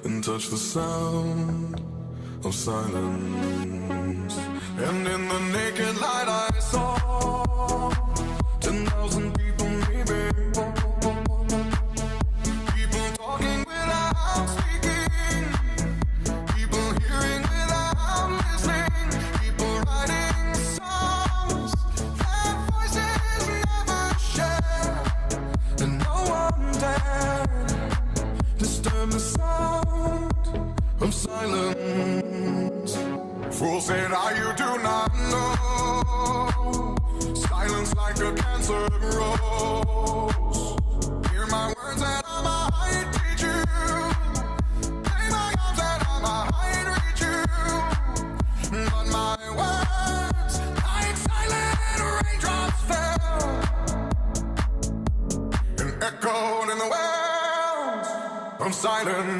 and touch the sound of silence. And in the naked light I saw 10,000 people maybe, people talking without speaking, people hearing without listening, people writing songs that voices never share, and no one dared disturb the sound of silence. Fool said, you do not know. Silence like a cancer grows. Hear my words that I might teach you. Play my arms that I might reach you. But my words, like silent raindrops, fell and echoed in the wells of silence.